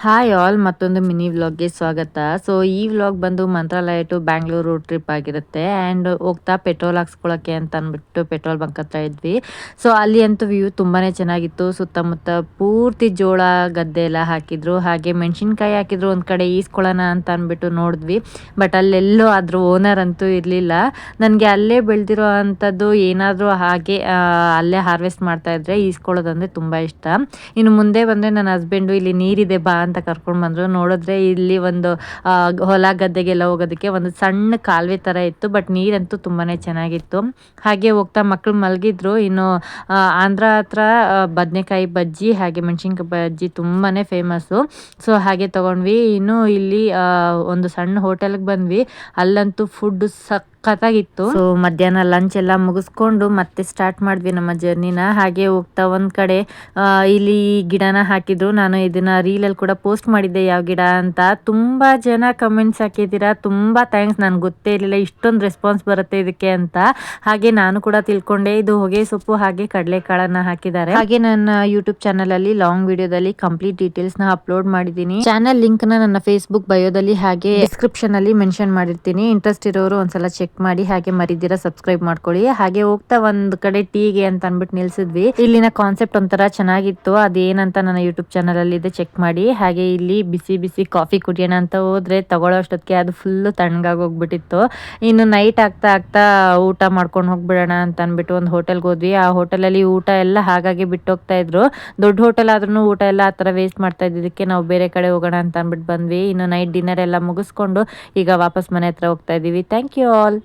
Hi all ಮತ್ತೊಂದು mini ವ್ಲಾಗ್ಗೆ ಸ್ವಾಗತ. So ಈ ವ್ಲಾಗ್ ಬಂದು ಮಂತ್ರಾಲಯ ಟು ಬ್ಯಾಂಗ್ಳೂರು ರೋಡ್ ಟ್ರಿಪ್ ಆಗಿರುತ್ತೆ. ಆ್ಯಂಡ್ ಹೋಗ್ತಾ ಪೆಟ್ರೋಲ್ ಹಾಕ್ಸ್ಕೊಳಕ್ಕೆ ಅಂತ ಅಂದ್ಬಿಟ್ಟು ಪೆಟ್ರೋಲ್ ಬಂಕ್ ಹತ್ರ ಇದ್ವಿ. ಸೊ ಅಲ್ಲಿ ಅಂತೂ ವ್ಯೂ ತುಂಬಾ ಚೆನ್ನಾಗಿತ್ತು. ಸುತ್ತಮುತ್ತ ಪೂರ್ತಿ ಜೋಳ ಗದ್ದೆ ಎಲ್ಲ ಹಾಕಿದ್ರು, ಹಾಗೆ ಮೆಣಸಿನ್ಕಾಯಿ ಹಾಕಿದ್ರು ಒಂದು ಕಡೆ ಈಸ್ಕೊಳ್ಳೋಣ ಅಂತ ಅಂದ್ಬಿಟ್ಟು ನೋಡಿದ್ವಿ. ಬಟ್ ಅಲ್ಲೆಲ್ಲೋ ಅದ್ರ ಓನರ್ ಅಂತೂ ಇರಲಿಲ್ಲ. ನನಗೆ ಅಲ್ಲೇ ಬೆಳೆದಿರೋ ಅಂಥದ್ದು ಏನಾದರೂ ಹಾಗೆ ಅಲ್ಲೇ ಹಾರ್ವೆಸ್ಟ್ ಮಾಡ್ತಾ ಇದ್ರೆ ಈಸ್ಕೊಳ್ಳೋದಂದರೆ ತುಂಬ ಇಷ್ಟ. ಇನ್ನು ಮುಂದೆ ಬಂದರೆ ನನ್ನ ಹಸ್ಬೆಂಡು ಇಲ್ಲಿ ನೀರಿದೆ ಬಾ ಅಂತ ಕರ್ಕೊಂಡು ಬಂದರು. ನೋಡಿದ್ರೆ ಇಲ್ಲಿ ಒಂದು ಹೊಲ ಗದ್ದೆಗೆಲ್ಲ ಹೋಗೋದಕ್ಕೆ ಒಂದು ಸಣ್ಣ ಕಾಲುವೆ ಥರ ಇತ್ತು. ಬಟ್ ನೀರಂತೂ ತುಂಬಾ ಚೆನ್ನಾಗಿತ್ತು. ಹಾಗೆ ಹೋಗ್ತಾ ಮಕ್ಕಳು ಮಲಗಿದ್ರು. ಇನ್ನು ಆಂಧ್ರ ಹತ್ರ ಬದನೆಕಾಯಿ ಬಜ್ಜಿ ಹಾಗೆ ಮೆಣಸಿನ್ಕಾಯಿ ಬಜ್ಜಿ ತುಂಬಾ ಫೇಮಸ್ಸು. ಸೊ ಹಾಗೆ ತೊಗೊಂಡ್ವಿ. ಇನ್ನು ಇಲ್ಲಿ ಒಂದು ಸಣ್ಣ ಹೋಟೆಲ್ಗೆ ಬಂದ್ವಿ. ಅಲ್ಲಂತೂ ಫುಡ್ ಸಖತ್ತಾಗಿತ್ತು. ಸೊ ಮಧ್ಯಾಹ್ನ ಲಂಚ್ ಎಲ್ಲ ಮುಗಿಸ್ಕೊಂಡು ಮತ್ತೆ ಸ್ಟಾರ್ಟ್ ಮಾಡಿದ್ವಿ ನಮ್ಮ ಜರ್ನಿನ. ಹಾಗೆ ಹೋಗ್ತಾ ಒಂದು ಕಡೆ ಇಲ್ಲಿ ಗಿಡನ ಹಾಕಿದ್ರು. ನಾನು ಇದನ್ನ ರೀಲಲ್ಲಿ ಕೂಡ ಪೋಸ್ಟ್ ಮಾಡಿದ್ದೆ ಯಾವ ಗಿಡ ಅಂತ. ತುಂಬ ಜನ ಕಮೆಂಟ್ಸ್ ಹಾಕಿದ್ದೀರಾ, ತುಂಬ ಥ್ಯಾಂಕ್ಸ್. ನನಗೆ ಗೊತ್ತೇ ಇರಲಿಲ್ಲ ಇಷ್ಟೊಂದು ರೆಸ್ಪಾನ್ಸ್ ಬರುತ್ತೆ ಇದಕ್ಕೆ ಅಂತ. ಹಾಗೆ ನಾನು ಕೂಡ ತಿಳ್ಕೊಂಡೆ ಇದು ಹೊಗೆ ಸೊಪ್ಪು ಹಾಗೆ ಕಡಲೆಕಾಳನ್ನ ಹಾಕಿದ್ದಾರೆ. ಹಾಗೆ ನನ್ನ ಯೂಟ್ಯೂಬ್ ಚಾನಲಲ್ಲಿ ಲಾಂಗ್ ವಿಡಿಯೋದಲ್ಲಿ ಕಂಪ್ಲೀಟ್ ಡೀಟೇಲ್ಸ್ನ ಅಪ್ಲೋಡ್ ಮಾಡಿದ್ದೀನಿ. ಚಾನಲ್ ಲಿಂಕ್ನ ನನ್ನ ಫೇಸ್ಬುಕ್ ಬಯೋದಲ್ಲಿ ಹಾಗೆ ಡಿಸ್ಕ್ರಿಪ್ಷನ್ ಅಲ್ಲಿ ಮೆನ್ಷನ್ ಮಾಡಿರ್ತೀನಿ. ಇಂಟ್ರೆಸ್ಟ್ ಇರೋರು ಒಂದ್ಸಲ ಚೆಕ್ ಮಾಡಿ, ಹಾಗೆ ಮರಿದಿರಾ ಸಬ್ಸ್ಕ್ರೈಬ್ ಮಾಡ್ಕೊಳ್ಳಿ. ಹಾಗೆ ಹೋಗ್ತಾ ಒಂದ್ ಕಡೆ ಟೀಗೆ ಅಂತ ಅಂದ್ಬಿಟ್ಟು ನಿಲ್ಸಿದ್ವಿ. ಇಲ್ಲಿನ ಕಾನ್ಸೆಪ್ಟ್ ಒಂಥರ ಚೆನ್ನಾಗಿತ್ತು. ಅದೇನಂತ ನನ್ನ ಯೂಟ್ಯೂಬ್ ಚಾನಲ್ ಅಲ್ಲಿ ಇದೆ, ಚೆಕ್ ಮಾಡಿ. ಹಾಗೆ ಇಲ್ಲಿ ಬಿಸಿ ಬಿಸಿ ಕಾಫಿ ಕುಡಿಯೋಣ ಅಂತ ಹೋದ್ರೆ ತಗೊಳ್ಳೋ ಅಷ್ಟೊತ್ತಿಗೆ ಅದು ಫುಲ್ಲು ತಣ್ಣಗಾಗಿ ಹೋಗ್ಬಿಟ್ಟಿತ್ತು. ಇನ್ನು ನೈಟ್ ಆಗ್ತಾ ಆಗ್ತಾ ಊಟ ಮಾಡ್ಕೊಂಡು ಹೋಗ್ಬಿಡೋಣ ಅಂತ ಅಂದ್ಬಿಟ್ಟು ಒಂದು ಹೋಟೆಲ್ಗೆ ಹೋದ್ವಿ. ಆ ಹೋಟೆಲಲ್ಲಿ ಊಟ ಎಲ್ಲ ಹಾಗಾಗಿ ಬಿಟ್ಟು ಹೋಗ್ತಾ ಇದ್ರು. ದೊಡ್ಡ ಹೋಟೆಲ್ ಆದ್ರೂ ಊಟ ಎಲ್ಲ ಆ ಥರ ವೇಸ್ಟ್ ಮಾಡ್ತಾ ಇದ್ದಿದ್ದಕ್ಕೆ ನಾವು ಬೇರೆ ಕಡೆ ಹೋಗೋಣ ಅಂತ ಅಂದ್ಬಿಟ್ಟು ಬಂದ್ವಿ. ಇನ್ನು ನೈಟ್ ಡಿನ್ನರ್ ಎಲ್ಲ ಮುಗಿಸ್ಕೊಂಡು ಈಗ ವಾಪಸ್ ಮನೆ ಹತ್ರ ಹೋಗ್ತಾ ಇದ್ದೀವಿ. Thank you all.